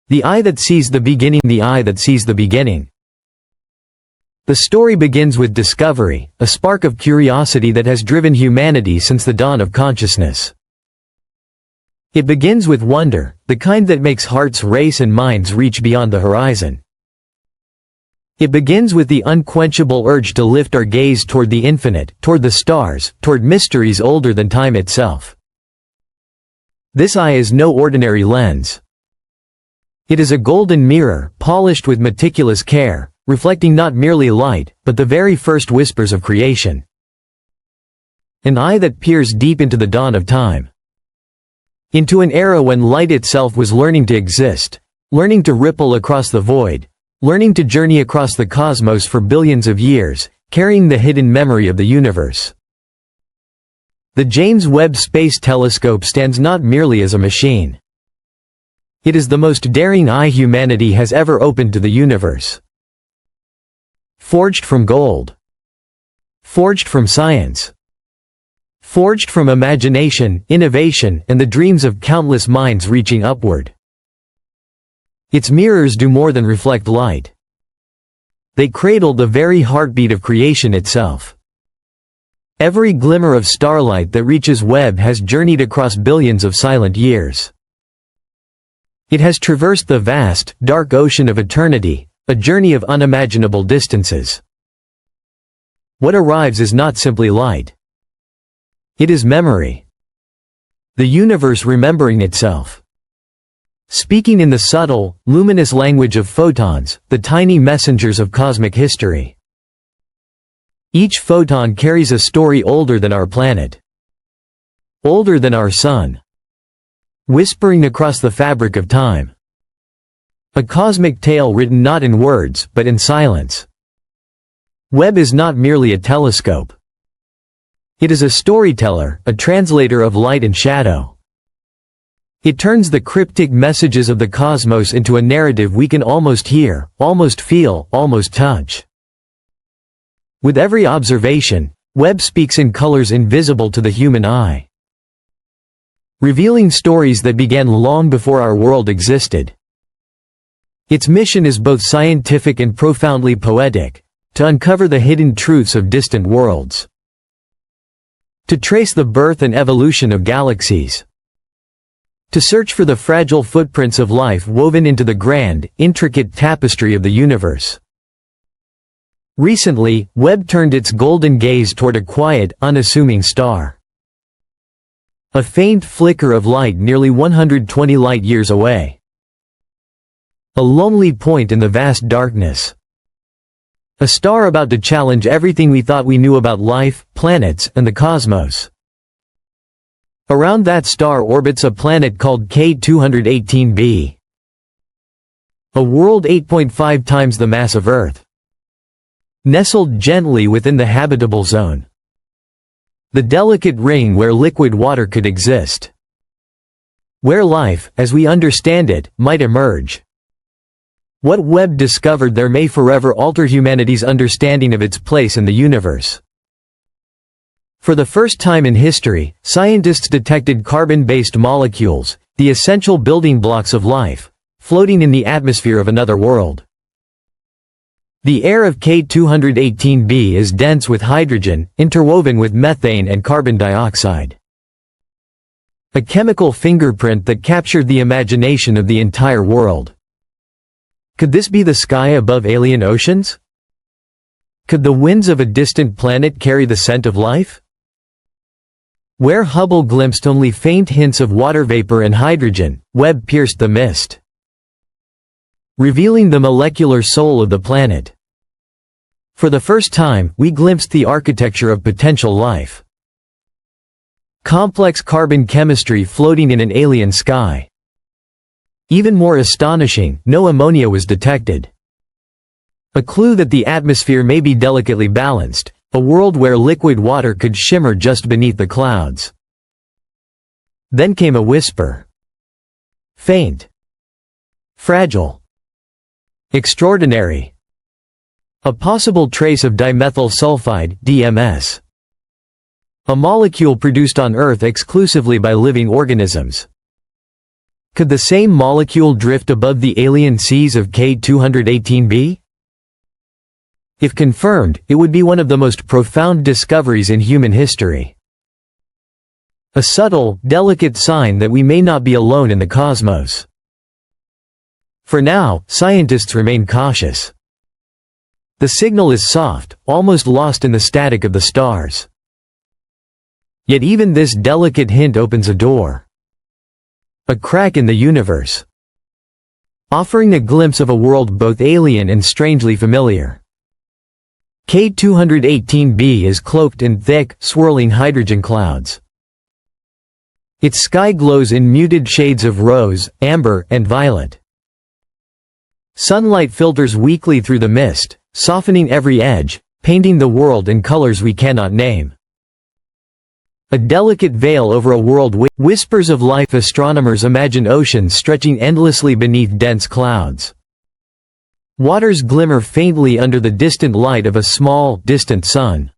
The eye that sees the beginning, the eye that sees the beginning. The story begins with discovery, a spark of curiosity that has driven humanity since the dawn of consciousness. It begins with wonder, the kind that makes hearts race and minds reach beyond the horizon. It begins with the unquenchable urge to lift our gaze toward the infinite, toward the stars, toward mysteries older than time itself. This eye is no ordinary lens. It is a golden mirror, polished with meticulous care, reflecting not merely light, but the very first whispers of creation. An eye that peers deep into the dawn of time. Into an era when light itself was learning to exist, learning to ripple across the void, learning to journey across the cosmos for billions of years, carrying the hidden memory of the universe. The James Webb Space Telescope stands not merely as a machine. It is the most daring eye humanity has ever opened to the universe. Forged from gold. Forged from science. Forged from imagination, innovation, and the dreams of countless minds reaching upward. Its mirrors do more than reflect light. They cradle the very heartbeat of creation itself. Every glimmer of starlight that reaches Webb has journeyed across billions of silent years. It has traversed the vast, dark ocean of eternity, a journey of unimaginable distances. What arrives is not simply light. It is memory. The universe remembering itself. Speaking in the subtle, luminous language of photons, the tiny messengers of cosmic history. Each photon carries a story older than our planet. Older than our sun. Whispering across the fabric of time. A cosmic tale written not in words, but in silence. Webb is not merely a telescope. It is a storyteller, a translator of light and shadow. It turns the cryptic messages of the cosmos into a narrative we can almost hear, almost feel, almost touch. With every observation, Webb speaks in colors invisible to the human eye. Revealing stories that began long before our world existed. Its mission is both scientific and profoundly poetic, to uncover the hidden truths of distant worlds. To trace the birth and evolution of galaxies. To search for the fragile footprints of life woven into the grand, intricate tapestry of the universe. Recently, Webb turned its golden gaze toward a quiet, unassuming star. A faint flicker of light nearly 120 light-years away. A lonely point in the vast darkness. A star about to challenge everything we thought we knew about life, planets, and the cosmos. Around that star orbits a planet called K218b. A world 8.5 times the mass of Earth. Nestled gently within the habitable zone. The delicate ring where liquid water could exist. Where life, as we understand it, might emerge. What Webb discovered there may forever alter humanity's understanding of its place in the universe. For the first time in history, scientists detected carbon-based molecules, the essential building blocks of life, floating in the atmosphere of another world. The air of K218b is dense with hydrogen, interwoven with methane and carbon dioxide. A chemical fingerprint that captured the imagination of the entire world. Could this be the sky above alien oceans? Could the winds of a distant planet carry the scent of life? Where Hubble glimpsed only faint hints of water vapor and hydrogen, Webb pierced the mist, revealing the molecular soul of the planet. For the first time, we glimpsed the architecture of potential life. Complex carbon chemistry floating in an alien sky. Even more astonishing, no ammonia was detected. A clue that the atmosphere may be delicately balanced, a world where liquid water could shimmer just beneath the clouds. Then came a whisper. Faint. Fragile. Extraordinary. A possible trace of dimethyl sulfide, DMS. A molecule produced on Earth exclusively by living organisms. Could the same molecule drift above the alien seas of K218b? If confirmed, it would be one of the most profound discoveries in human history. A subtle, delicate sign that we may not be alone in the cosmos. For now, scientists remain cautious. The signal is soft, almost lost in the static of the stars. Yet even this delicate hint opens a door. A crack in the universe. Offering a glimpse of a world both alien and strangely familiar. K218b is cloaked in thick, swirling hydrogen clouds. Its sky glows in muted shades of rose, amber, and violet. Sunlight filters weakly through the mist, softening every edge, painting the world in colors we cannot name. A delicate veil over a world whispers of life. Astronomers imagine oceans stretching endlessly beneath dense clouds. Waters glimmer faintly under the distant light of a small, distant sun.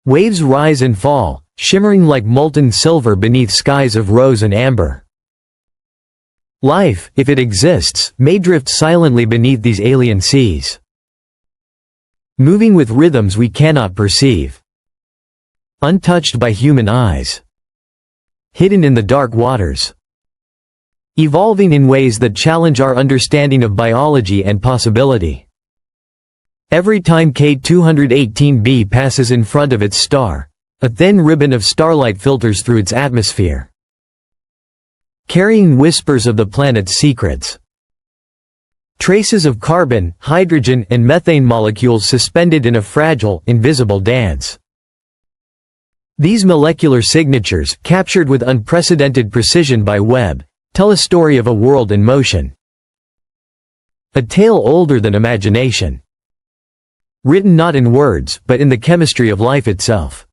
Waves rise and fall, shimmering like molten silver beneath skies of rose and amber. Life, if it exists, may drift silently beneath these alien seas. Moving with rhythms we cannot perceive. Untouched by human eyes. Hidden in the dark waters. Evolving in ways that challenge our understanding of biology and possibility. Every time K218b passes in front of its star, a thin ribbon of starlight filters through its atmosphere, carrying whispers of the planet's secrets. Traces of carbon, hydrogen, and methane molecules suspended in a fragile, invisible dance. These molecular signatures, captured with unprecedented precision by Webb, tell a story of a world in motion. A tale older than imagination. Written not in words, but in the chemistry of life itself.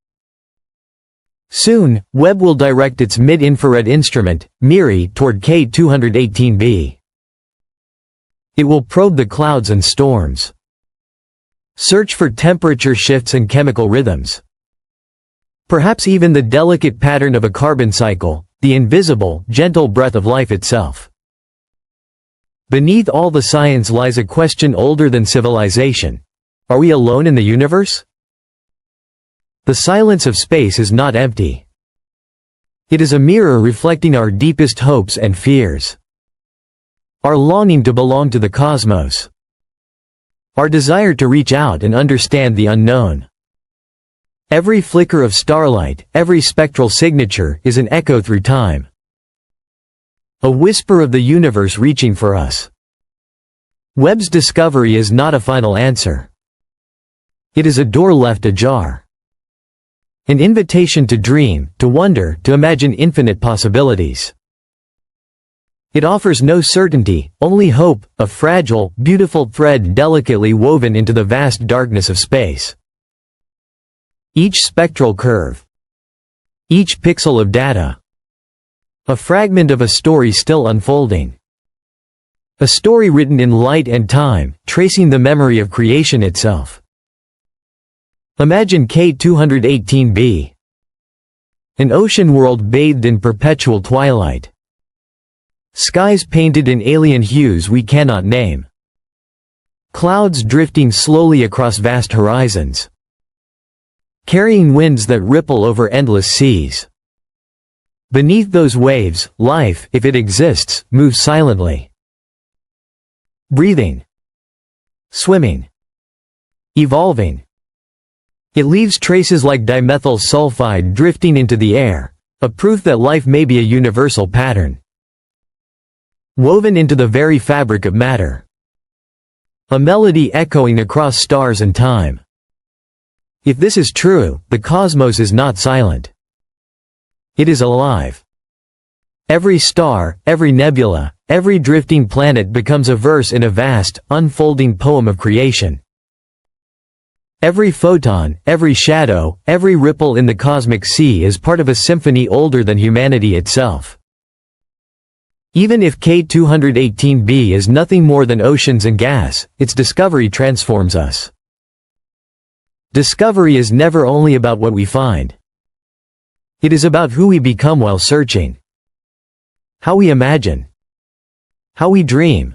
Soon, Webb will direct its mid-infrared instrument, MIRI, toward K218b. It will probe the clouds and storms. Search for temperature shifts and chemical rhythms. Perhaps even the delicate pattern of a carbon cycle, the invisible, gentle breath of life itself. Beneath all the science lies a question older than civilization. Are we alone in the universe? The silence of space is not empty. It is a mirror reflecting our deepest hopes and fears. Our longing to belong to the cosmos. Our desire to reach out and understand the unknown. Every flicker of starlight, every spectral signature, is an echo through time. A whisper of the universe reaching for us. Webb's discovery is not a final answer. It is a door left ajar. An invitation to dream, to wonder, to imagine infinite possibilities. It offers no certainty, only hope, a fragile, beautiful thread delicately woven into the vast darkness of space. Each spectral curve. Each pixel of data. A fragment of a story still unfolding. A story written in light and time, tracing the memory of creation itself. Imagine K218b. An ocean world bathed in perpetual twilight. Skies painted in alien hues we cannot name. Clouds drifting slowly across vast horizons. Carrying winds that ripple over endless seas. Beneath those waves, life, if it exists, moves silently. Breathing. Swimming. Evolving. It leaves traces like dimethyl sulfide drifting into the air, a proof that life may be a universal pattern. Woven into the very fabric of matter. A melody echoing across stars and time. If this is true, the cosmos is not silent. It is alive. Every star, every nebula, every drifting planet becomes a verse in a vast, unfolding poem of creation. Every photon, every shadow, every ripple in the cosmic sea is part of a symphony older than humanity itself. Even if K218b is nothing more than oceans and gas, its discovery transforms us. Discovery is never only about what we find. It is about who we become while searching. How we imagine. How we dream.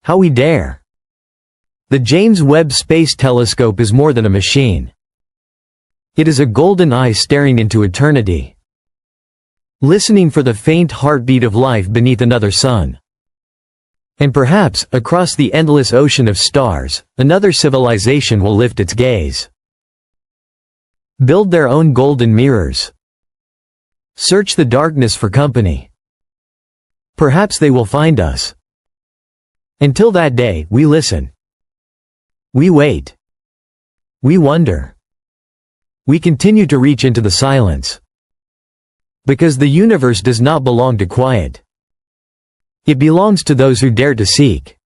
How we dare. The James Webb Space Telescope is more than a machine. It is a golden eye staring into eternity, listening for the faint heartbeat of life beneath another sun. And perhaps, across the endless ocean of stars, another civilization will lift its gaze. Build their own golden mirrors. Search the darkness for company. Perhaps they will find us. Until that day, we listen. We wait. We wonder. We continue to reach into the silence. Because the universe does not belong to quiet. It belongs to those who dare to seek.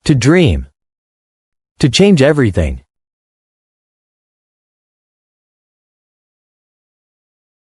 To dream. To change everything.